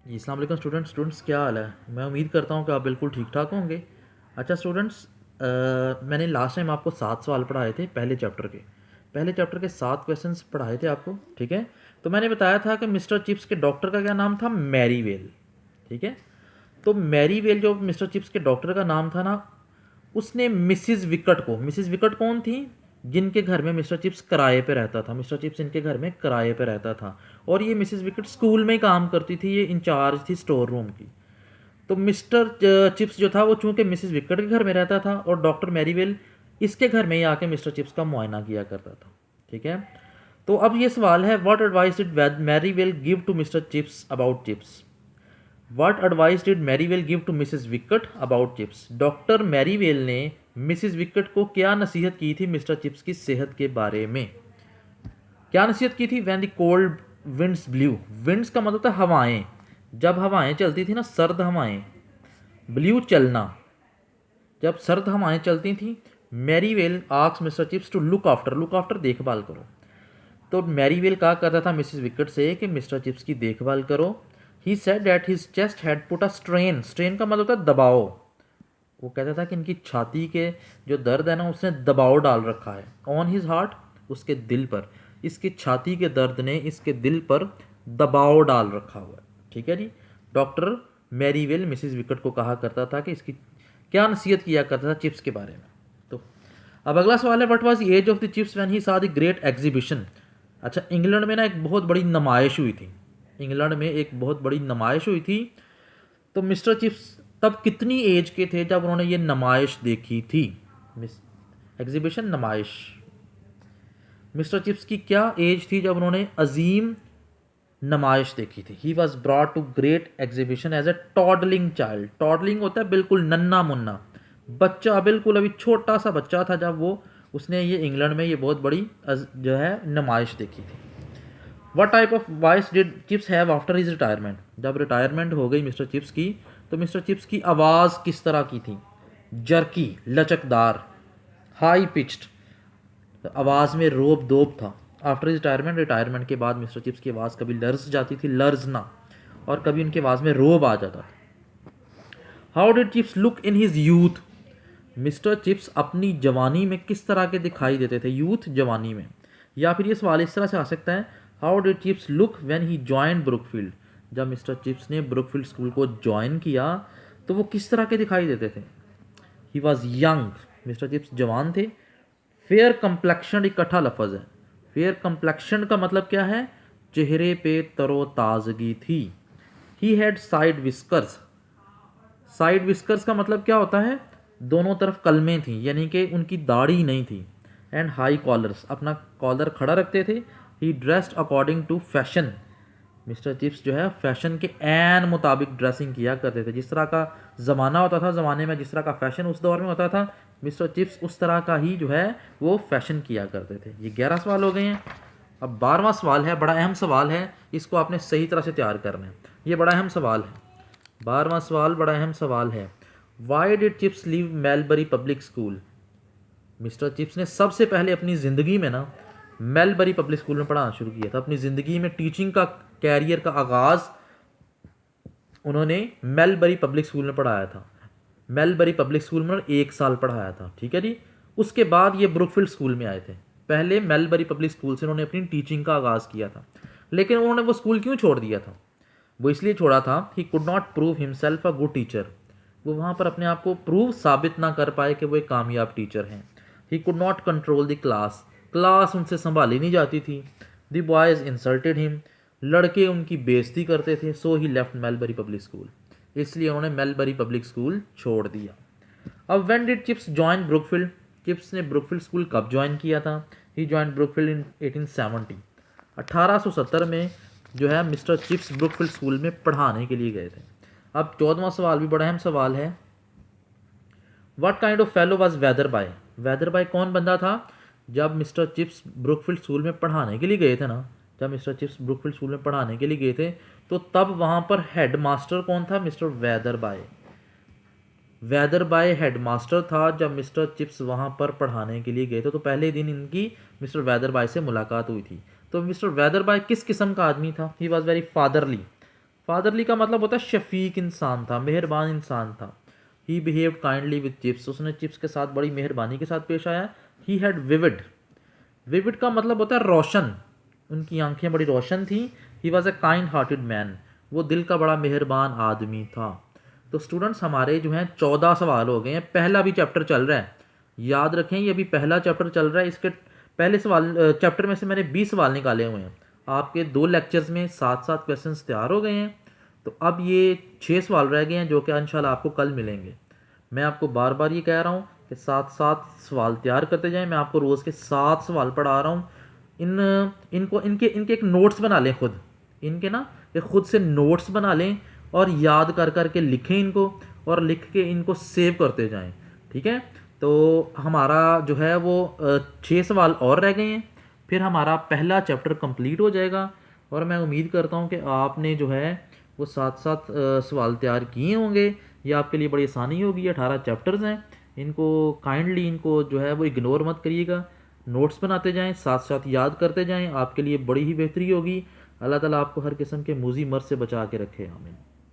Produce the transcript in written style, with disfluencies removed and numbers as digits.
जी अस्सलाम वालेकुम स्टूडेंट्स क्या हाल है। मैं उम्मीद करता हूँ कि आप बिल्कुल ठीक ठाक होंगे। अच्छा स्टूडेंट्स, मैंने लास्ट टाइम आपको 7 सवाल पढ़ाए थे पहले चैप्टर के 7 क्वेश्चंस पढ़ाए थे आपको, ठीक है। तो मैंने बताया था कि मिस्टर चिप्स के डॉक्टर का क्या नाम था, मैरीवेल, ठीक है। तो मैरीवेल जो मिस्टर चिप्स के डॉक्टर का नाम था ना, उसने मिसिज विकट कौन थी, जिनके घर में मिस्टर चिप्स किराए पे रहता था। मिस्टर चिप्स इनके घर में किराए पे रहता था और ये मिसिज विकट स्कूल में ही काम करती थी, ये इंचार्ज थी स्टोर रूम की। तो मिस्टर चिप्स जो था वो चूंकि मिसिज विकट के घर में रहता था और डॉक्टर मैरीवेल इसके घर में ही आके मिस्टर चिप्स का मुआयना किया करता था, ठीक है। तो अब ये सवाल है, what advice did Merivale give to Mr Chips about Chips. What advice did Merivale give to Mrs Wickett about Chips. Doctor Merivale ने मिसेस विकट को क्या नसीहत की थी मिस्टर चिप्स की सेहत के बारे में। क्या नसीहत की थी, when the cold winds blue. Winds का मतलब था हवाएं, जब हवाएं चलती थी ना, सर्द हवाएं। ब्ल्यू चलना, जब सर्द हवाएं चलती थी। Merivale asks Mr Chips to look after देखभाल करो। तो मैरीवेल कहा करता था मिसिस विकेट से कि मिस्टर चिप्स की देखभाल करो। He said that his chest had put a strain. Strain का मतलब होता है दबाव। वो कहता था कि इनकी छाती के जो दर्द है ना, उसने दबाव डाल रखा है। ऑन हिज हार्ट, उसके दिल पर। इसकी छाती के दर्द ने इसके दिल पर दबाव डाल रखा हुआ है, ठीक है जी। डॉक्टर मैरीवेल मिसिस विकेट को कहा करता था कि इसकी क्या नसीहत किया करता था चिप्स के बारे में। तो अब अगला सवाल है, what was the age of the Chips when he saw the great exhibition. अच्छा, इंग्लैंड में ना एक बहुत बड़ी नुमाइश हुई थी। इंग्लैंड में एक बहुत बड़ी नुमाइश हुई थी। तो मिस्टर चिप्स तब कितनी एज के थे जब उन्होंने ये नुमाइश देखी थी। एग्जीबिशन, नुमाइश। मिस्टर चिप्स की क्या एज थी जब उन्होंने अजीम नुमाइश देखी थी। He was brought to great exhibition as a toddling child. Toddling होता है बिल्कुल नन्ना मुन्ना बच्चा, बिल्कुल अभी छोटा सा बच्चा था जब वो उसने ये इंग्लैंड में ये बहुत बड़ी जो है नुमाइश देखी थी। What type of voice did chips have after his retirement. जब रिटायरमेंट हो गई मिस्टर चिप्स की, तो मिस्टर चिप्स की आवाज़ किस तरह की थी। जर्की, लचकदार, हाई पिच्ड, आवाज़ में रोब दोब था। आफ्टर रिटायरमेंट, रिटायरमेंट के बाद मिस्टर चिप्स की आवाज़ कभी लर्ज जाती थी, लर्ज ना, और कभी उनकी आवाज़ में रोब आ जाता था। How did chips look in his youth. Mister chips अपनी जवानी में किस तरह के दिखाई देते थे, यूथ जवानी में। या फिर ये सवाल इस तरह से आ सकता है, how did chips look when he join Brookfield. जब मिस्टर चिप्स ने ब्रुकफील्ड स्कूल को ज्वाइन किया तो वो किस तरह के दिखाई देते थे। He was young, mister chips जवान थे। फेयर कम्प्लेक्शन इकट्ठा लफज है। फेयर कम्प्लेक्शन का मतलब क्या है, चेहरे पे तरोताजगी थी। He had side whiskers. Side whiskers का मतलब क्या होता है, दोनों तरफ कलमें थी, यानी कि उनकी दाढ़ी नहीं थी। एंड हाई कॉलर्स, अपना कॉलर खड़ा रखते थे। He dressed according to fashion. Mr Chips जो है फैशन के एन मुताबिक ड्रेसिंग किया करते थे। जिस तरह का ज़माना होता था, ज़माने में जिस तरह का फैशन उस दौर में होता था, मिस्टर चिप्स उस तरह का ही जो है वो फैशन किया करते थे। ये 11 सवाल हो गए हैं। अब 12वां सवाल है, बड़ा अहम सवाल है, इसको आपने सही तरह से तैयार करना है। ये बड़ा अहम सवाल है। 12वां सवाल बड़ा अहम सवाल है। Why did chips leave mulberry public school. Mister chips ने सबसे पहले अपनी ज़िंदगी में ना मेलबरी पब्लिक स्कूल में पढ़ाना शुरू किया था। अपनी ज़िंदगी में टीचिंग का कैरियर का आगाज़ उन्होंने मेलबरी पब्लिक स्कूल में पढ़ाया था। मेलबरी पब्लिक स्कूल में 1 साल पढ़ाया था, ठीक है जी। उसके बाद ये ब्रुकफील्ड स्कूल में आए थे। पहले मेलबरी पब्लिक स्कूल से उन्होंने अपनी टीचिंग का आगाज़ किया था। लेकिन उन्होंने वो स्कूल क्यों छोड़ दिया था, वो इसलिए छोड़ा था, ही could not prove himself a good teacher. वो वहाँ पर अपने आप को प्रूव साबित ना कर पाए कि वो एक कामयाब टीचर हैं। He could not control the class. Class उनसे संभाली नहीं जाती थी। The boys insulted him. लड़के उनकी बेइज्जती करते थे। So he left Melbury public school. इसलिए उन्होंने मेलबरी पब्लिक स्कूल छोड़ दिया। अब when did Chips join Brookfield. Chips ने ब्रुकफील्ड स्कूल कब ज्वाइन किया था। ही जॉइन ब्रुकफील्ड इन 1870। 1870 में जो है मिस्टर चिप्स ब्रुकफील्ड स्कूल में पढ़ाने के लिए गए थे। अब 14वां सवाल भी बड़ा अहम सवाल है। What kind of fellow was whether by. Whether by कौन बंदा था जब मिस्टर चिप्स ब्रुकफील्ड स्कूल में पढ़ाने के लिए गए थे ना। जब मिस्टर चिप्स ब्रुकफील्ड स्कूल में पढ़ाने के लिए गए थे तो तब वहाँ पर हेड मास्टर कौन था, mister whether by. Whether by head master था जब मिस्टर चिप्स वहाँ पर पढ़ाने के लिए गए थे। तो पहले दिन इनकी मिस्टर वेदर बाय से मुलाकात हुई थी। तो मिस्टर वेदर बाय किस किस्म का आदमी था, he was very fatherly. Fatherly का मतलब होता है शफीक इंसान था, मेहरबान इंसान था। ही बिहेव्ड काइंडली विद चिप्स, उसने चिप्स के साथ बड़ी मेहरबानी के साथ पेश आया। ही हैड विविड, विविड का मतलब होता है रोशन, उनकी आंखें बड़ी रोशन थी। He was a kind hearted man, वो दिल का बड़ा मेहरबान आदमी था। तो स्टूडेंट्स हमारे जो हैं 14 सवाल हो गए हैं, पहला भी चैप्टर चल रहा है, याद रखें ये अभी पहला चैप्टर चल रहा है। इसके पहले सवाल चैप्टर में से मैंने 20 सवाल निकाले हुए हैं। आपके 2 लेक्चर्स में 7-7 क्वेश्चंस तैयार हो गए हैं। तो अब ये 6 सवाल रह गए हैं जो कि इंशाल्लाह आपको कल मिलेंगे। मैं आपको बार बार ये कह रहा हूँ कि 7-7 सवाल तैयार करते जाएं। मैं आपको रोज़ के 7 सवाल पढ़ा रहा हूँ। इनको इनके इनके एक नोट्स बना लें खुद, इनके ना ये खुद से नोट्स बना लें और याद कर कर के लिखें इनको, और लिख के इनको सेव करते जाएं। ठीक है, तो हमारा जो है वो 6 सवाल और रह गए हैं, फिर हमारा पहला चैप्टर कंप्लीट हो जाएगा। और मैं उम्मीद करता हूँ कि आपने जो है वो 7-7 सवाल तैयार किए होंगे। ये आपके लिए बड़ी आसानी होगी। ये 18 चैप्टर्स हैं, इनको काइंडली इनको जो है वो इग्नोर मत करिएगा, नोट्स बनाते जाएं, साथ साथ याद करते जाएं, आपके लिए बड़ी ही बेहतरी होगी। अल्लाह ताला आपको हर किस्म के मूजी मर्ज से बचा के रखे। आमीन।